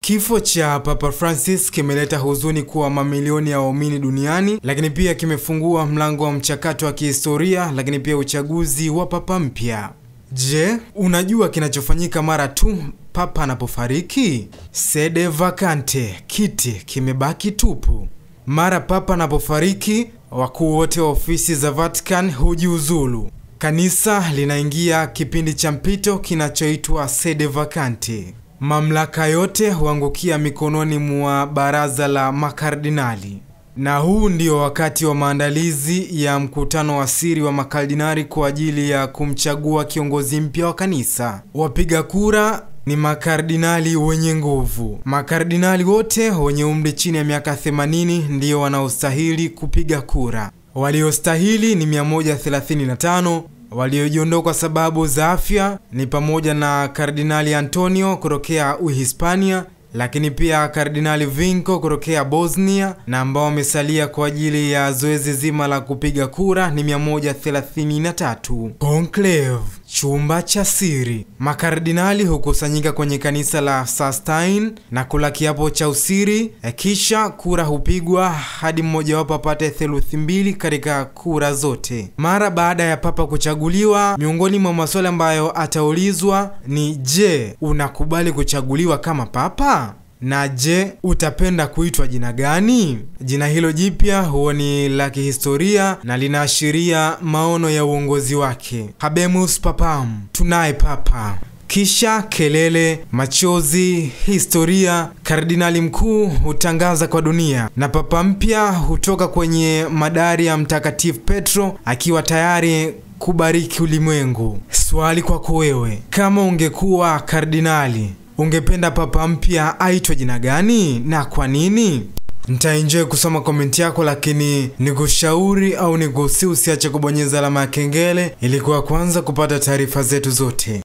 Kifo cha Papa Francis kimeleta huzuni kwa mamilioni ya waumini duniani, lakini pia kimefungua mlango wa mchakato wa kihistoria, lakini pia uchaguzi wa papa mpya. Je, unajua kinachofanyika mara tu papa anapofariki? Sede vacante, kiti kimebaki tupu. Mara papa anapofariki, wakuu wote wa ofisi za Vatican hujiuzulu. Kanisa linaingia kipindi cha mpito kinachoitwa sede vacante. Mamlaka yote huangukia mikononi mwa baraza la makardinali. Na huu ndio wakati wa maandalizi ya mkutano wa siri wa makardinali kwa ajili ya kumchagua kiongozi mpya wa kanisa. Wapiga kura ni makardinali wenye nguvu. Makardinali wote wenye umri chini ya miaka 80 ndio wanaostahili kupiga kura. Waliostahili ni 135. Waliojiondoa kwa sababu za afya ni pamoja na Kardinali Antonio kutokea Uhispania, lakini pia Kardinali Vinko kutokea Bosnia, na ambao wamesalia kwa ajili ya zoezi zima la kupiga kura ni 133. Conclave, chumba cha siri. Makardinali hukusanyika kwenye kanisa la Sistine na kula kiapo cha usiri, kisha kura hupigwa hadi mmoja wapo apate theluthi 2 katika kura zote. Mara baada ya papa kuchaguliwa, miongoni mwa maswali ambayo ataulizwa ni je, unakubali kuchaguliwa kama papa? Na je, utapenda kuitwa jina gani? Jina hilo jipya huwa ni la kihistoria na linaashiria maono ya uongozi wake. Habemus papam, tunaye papa. Kisha kelele, machozi, historia. Kardinali mkuu hutangaza kwa dunia na papa mpya hutoka kwenye madari ya Mtakatifu Petro akiwa tayari kubariki ulimwengu. Swali kwako wewe, kama ungekuwa kardinali, ungependa papa mpya aitwe jina gani na kwa nini? Nitaenjoy kusoma komenti yako, lakini nikushauri au nikusi usiache kubonyeza alama ya kengele ili kuwa kwanza kupata taarifa zetu zote.